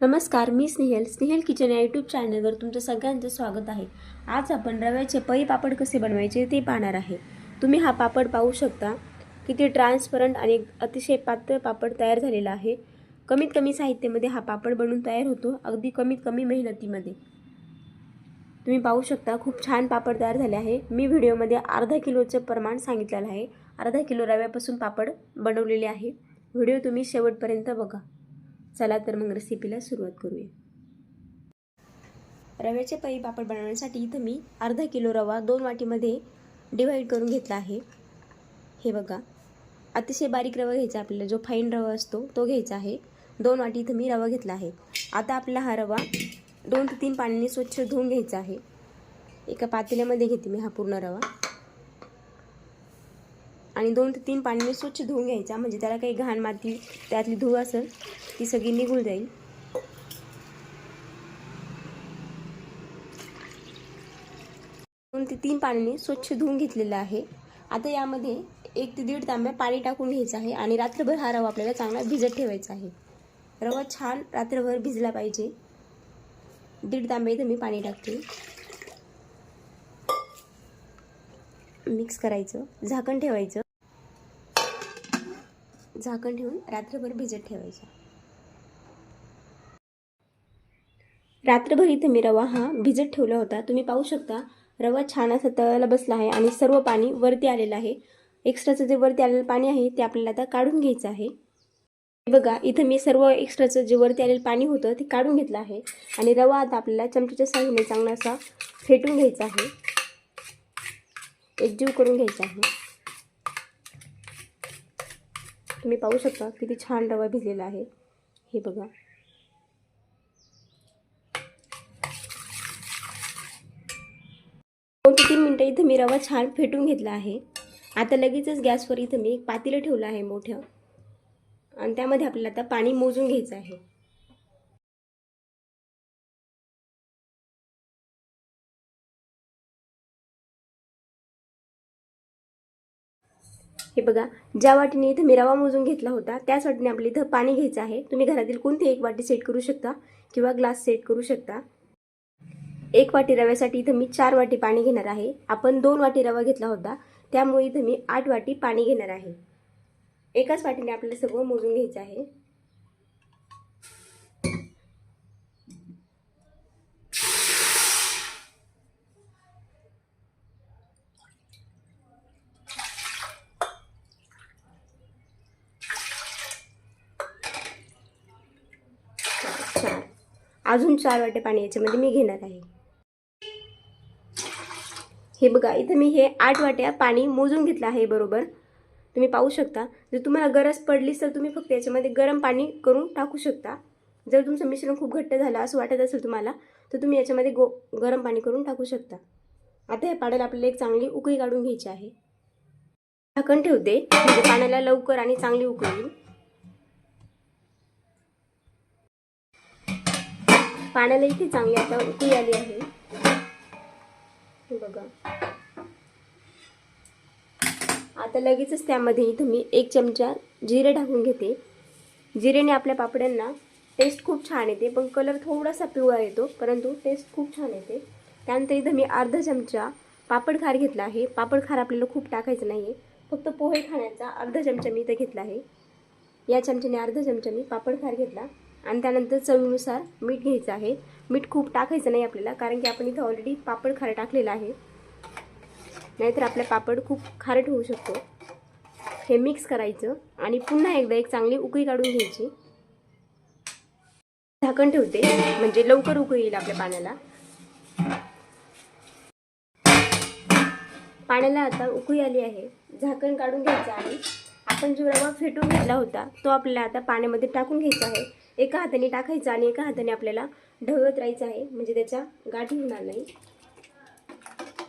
नमस्कार, मी स्नेहल किचन या यूट्यूब चॅनलवर तुमचं सगळ्यांचं स्वागत आहे। आज आपण रव्याचे पई पापड कसे बनवायचे ते पाहणार आहे। तुम्ही हा पापड पाहू शकता, किती ट्रान्सपरंट आणि अतिशय पातळ पापड तयार झालेला आहे। कमीत कमी साहित्यामध्ये हा पापड बनवून तयार होतो, अगदी कमीत कमी मेहनतीमध्ये। तुम्ही पाहू शकता खूप छान पापड तयार झाले आहे। मी व्हिडिओमध्ये अर्धा किलोचे प्रमाण सांगितलेलं आहे। अर्धा किलो रव्यापासून पापड बनवलेले आहे। व्हिडिओ तुम्ही शेवटपर्यंत बघा। चला तर मग रेसिपीला सुरुवात करूया। रव्याचे पई पापड बनवण्यासाठी इथे मी अर्धा किलो रवा 2 वाटीमध्ये डिवाइड करून घेतला आहे। हे बघा, अतिशय बारीक रवा घ्यायचा आपल्याला, जो फाईन रवा असतो तो घ्यायचा आहे। 2 वाटी इथे मी रवा घेतला आहे। आता आपला हा रवा 2 ते 3 पाण्याने स्वच्छ धुवून घ्यायचा आहे। एका पातेल्यामध्ये घेते मी हा पूर्ण रवा आणि 2 ते 3 पाण्याने स्वच्छ धुवून घ्यायचा, म्हणजे त्याला काही घाण माती त्यातली धूळ असेल ती सगळी निघून जाईल। 2 ते 3 पाण्याने स्वच्छ धुवून घेतलेला आहे। आता यामध्ये 1 ते 1.5 तांब्या पाणी टाकून घ्यायचं आहे आणि रात्रभर हा रवा आपल्याला चांगला भिजत ठेवायचा आहे। रवा छान रात्रभर भिजला पाहिजे। 1.5 तांब्या इथे मी पाणी टाकते। मिक्स करायचं, झाकण ठेवायचं, झाकण ठेवून रात्रभर भिजत ठेवायचं। रात्रभर इथे मी रवा हा भिजत ठेवला होता। तुम्ही पाहू शकता रवा छान असा तळाला बसला आहे आणि सर्व पाणी वरती आलेलं आहे। एक्स्ट्राचं जे वरती आलेलं पाणी आहे ते आपल्याला आता काढून घ्यायचं आहे। बघा, इथे मी सर्व एक्स्ट्राचं जे वरती आलेलं पाणी होतं ते काढून घेतलं आहे आणि रवा आता आपल्याला चमच्याच्या साहाय्याने चांगला असा फेटून घ्यायचा आहे, एकजीव करून घ्यायचा आहे। तुम्ही पाहू शकता किती छान रवा भिजलेला आहे। हे बघा, 2 ते 3 मिनिटं इथे मी रवा छान फेटून घेतला आहे। आता लगेचच गॅसवर इथे मी एक पातेलं ठेवलं आहे मोठं आणि त्यामध्ये आपल्याला आता पाणी मोजून घ्यायचं आहे। हे बघा, ज्या वाटीने इथे मी रवा मोजून घेतला होता त्याच वाटीने आपल्या इथं पाणी घ्यायचं आहे। तुम्ही घरातील कोणती एक वाटी सेट करू शकता किंवा ग्लास सेट करू शकता। 1 वाटी रव्यासाठी इथे मी 4 वाटी पाणी घेणार आहे। आपण 2 वाटी रवा घेतला होता, त्यामुळे इथे मी 8 वाटी पाणी घेणार आहे। एकाच वाटीने आपल्याला सगळं मोजून घ्यायचं आहे। अजून 4 वाटे पाणी याच्यामध्ये मी घेणार आहे। हे बघा, इथे मी हे 8 वाट्या पाणी मोजून घेतलं आहे बरोबर। तुम्ही पाहू शकता, जर तुम्हाला गरज पडली तर तुम्ही फक्त याच्यामध्ये गरम पाणी करून टाकू शकता। जर तुमचं मिश्रण खूप घट्ट झालं असं वाटत असेल तुम्हाला, तर तुम्ही याच्यामध्ये गरम पाणी करून टाकू शकता। आता हे पाण्याला आपल्याला एक चांगली उकळी काढून घ्यायची आहे। झाकण ठेवते, म्हणजे पाण्याला लवकर आणि चांगली उकळी येईल। पाण्याला इथे चांगली आता उकळी आली आहे। हे बघा, आता लगेचच त्यामध्ये इथे मी 1 चमचा जिरे टाकून घेते। जिरेने आपल्या पापड्यांना टेस्ट खूप छान येते, पण कलर थोडासा पिवळा येतो, परंतु टेस्ट खूप छान येते। त्यानंतर इथे मी अर्धा चमचा पापड खार घेतला आहे। पापड खार आपल्याला खूप टाकायचं नाही आहे, फक्त पोहे खाण्याचा अर्धा चमचा मी इथे घेतला आहे। या चमच्याने अर्धा चमचा मी पापड खार घेतला आणि त्यानंतर चवीनुसार मीठ घ्यायचं आहे। मीठ खूप टाकायचं नाही आपल्याला, कारण की आपण इथे ऑलरेडी पापड खार टाकलेला आहे, नाहीतर आपला पापड खूप खारट होऊ शकतो। हे मिक्स करायचं आणि पुन्हा एकदा एक चांगली उकळी काढून घ्यायची। झाकण ठेवते, म्हणजे लवकर उकळी येईल आपल्या पाण्याला। पाण्याला आता उकळी आली आहे, झाकण काढून घ्यायचं आहे। आपण जो रवा फेटून घेतला होता तो आपल्याला आता पाण्यामध्ये टाकून घ्यायचा आहे। एका हाताने टाकायचा आणि एका हाताने आपल्याला ढवळत राहायचं आहे, म्हणजे त्याच्या गाठी होणार नाही।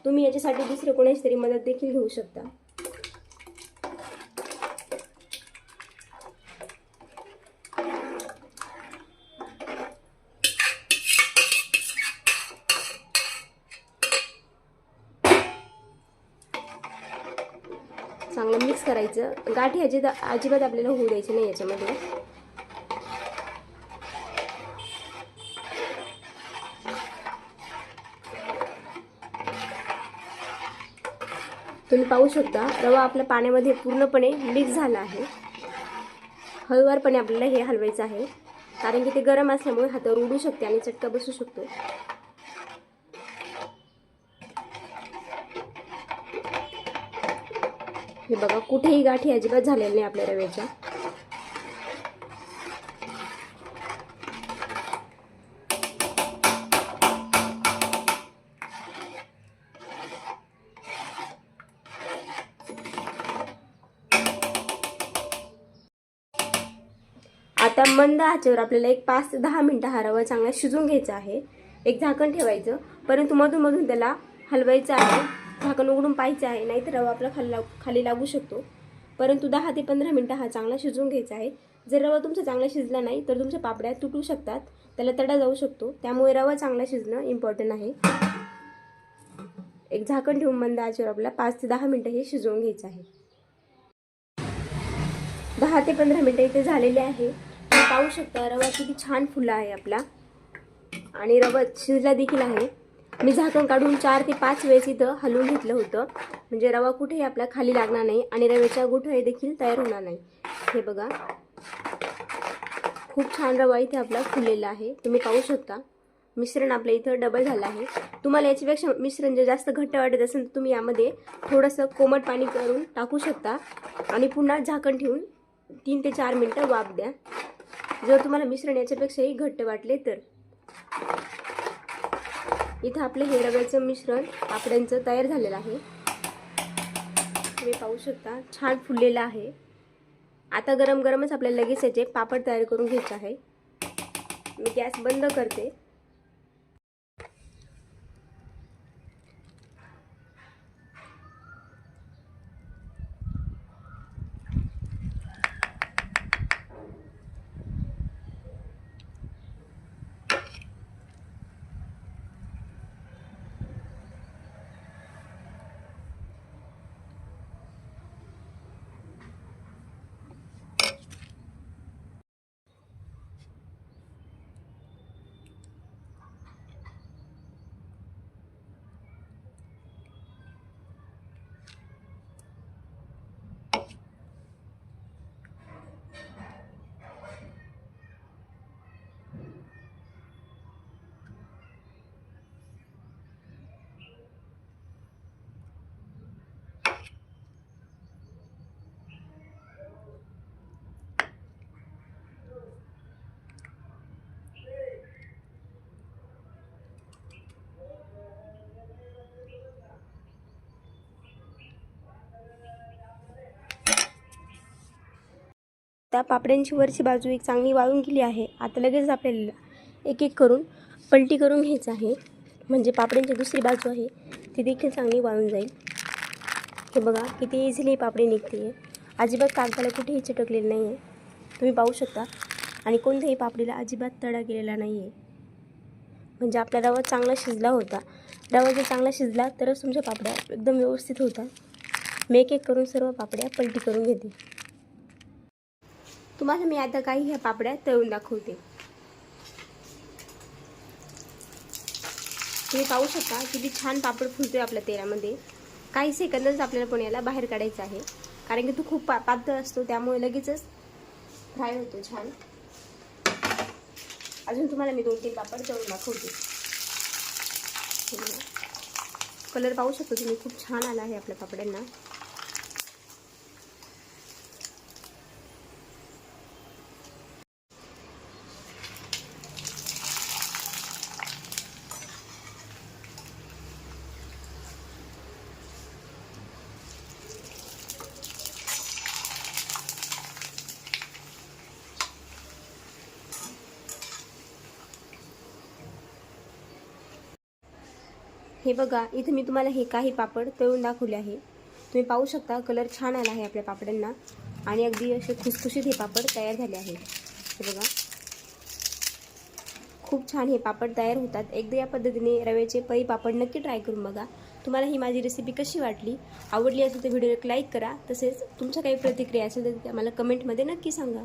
तुम्ही याच्यासाठी दुसरे कोणाची तरी मदत देखील घेऊ शकता। चांगलं मिक्स करायचं, गाठी अजिबात आपल्याला होऊ द्यायची नाही याच्यामध्ये। तुम्ही पाहू शकता रवा आपल्या पाण्यामध्ये पूर्णपणे मिक्स झाला आहे. हळूवारपणे आपल्याला हे हलवायचं आहे, कारण की ते गरम असल्यामुळे हातावर उडू शकते आणि चटका बसू शकतो. हे बघा, कुठेही गाठी अजिबात झालेल्या नाही आपल्या रव्याच्या. आता मंद आचेवर आपल्याला एक 5 ते 10 मिनिटं हा रवा चांगला शिजून घ्यायचा आहे. एक झाकण ठेवायचं, परंतु मधून मधून त्याला हलवायचं आहे. झाकण उघडून पाहायचं आहे, नाहीतर रवा आपला खाली लागू शकतो. परंतु 10 ते 15 मिनिटं हा चांगला शिजून घ्यायचा आहे. जर रवा तुमचा चांगला शिजला नाही तर तुमच्या पापड्या तुटू शकतात, त्याला तडा जाऊ शकतो. त्यामुळे रवा चांगला शिजणं इम्पॉर्टंट आहे. एक झाकण ठेवून मंद आचेवर आपल्याला 5 ते 10 मिनिटं हे शिजवून घ्यायचं आहे. 10 ते 15 मिनिटं इथे झालेले आहे. तुम्ही पाहू शकता रवा किती छान फुलला आहे आपला, आणि रवा शिजला देखील आहे. मी झाकण काढून 4 ते 5 वेळेस इथं हलवून घेतलं होतं, म्हणजे रवा कुठेही आपला खाली लागणार नाही आणि रव्याच्या गुठळी देखील तयार होणार नाही. हे बघा, खूप छान रवा इथे आपला फुललेला आहे. तुम्ही पाहू शकता मिश्रण आपलं इथं डबल झालं आहे. तुम्हाला याच्यापेक्षा मिश्रण जर जास्त घट्ट वाटत असेल तर तुम्ही यामध्ये थोडंसं कोमट पाणी करून टाकू शकता आणि पुन्हा झाकण ठेवून 3 ते 4 मिनिटं वाफ द्या. जर तुम्हाला मिश्रण याच्यापेक्षाही घट्ट वाटले तर. इथं आपलं हे रव्याचं मिश्रण पापड्यांचं तयार झालेलं आहे. तुम्ही पाहू शकता छान फुललेलं आहे. आता गरम गरमच आपल्याला लगेच याचे पापड तयार करून घ्यायचे आहे. मी गॅस बंद करते. त्या पापड्यांची वरची बाजू एक चांगली वाळून गेली आहे. आता लगेच आपल्याला एक एक करून पलटी करून घ्यायचं आहे, म्हणजे पापड्यांची दुसरी बाजू आहे ती देखील चांगली वाळून जाईल. हे बघा किती इझिली पापडी निघते आहे. अजिबात कागदाला कुठेही चिटकलेलं नाही आहे. तुम्ही पाहू शकता, आणि कोणत्याही पापडीला अजिबात तडा गेलेला नाही आहे. म्हणजे आपला रवा चांगला शिजला होता. रवा जर चांगला शिजला तरच तुमच्या पापड्या एकदम व्यवस्थित होतात. मी एक एक करून सर्व पापड्या पलटी करून घेते. तुम्हाला मी आता काही ह्या पापड्या तळून दाखवते. तुम्ही पाहू शकता किती छान पापड फुलतोय आपल्या तेलामध्ये. काही सेकंदच आपल्याला पण याला बाहेर काढायचं आहे, कारण की तो खूप पातळ असतो, त्यामुळे लगेचच फ्राय होतो छान. अजून तुम्हाला मी 2-3 पापड तळून दाखवते. कलर पाहू शकतो तुम्ही, खूप छान आला आहे आपल्या पापड्यांना. हे बघा, इथे मी तुम्हाला हे काही पापड तळून दाखवले आहे. तुम्ही पाहू शकता कलर छान आला आहे आपल्या पापडांना, आणि अगदी असे खुसखुशीत हे पापड तयार झाले आहेत. हे बघा, खूप छान हे पापड तयार होतात. एकदा या पद्धतीने रव्याचे पळी पापड नक्की ट्राय करून बघा. तुम्हाला ही माझी रेसिपी कशी वाटली, आवडली असेल तर व्हिडिओला लाईक करा. तसेच तुमच्या काही प्रतिक्रिया असेल तर मला कमेंटमध्ये नक्की सांगा.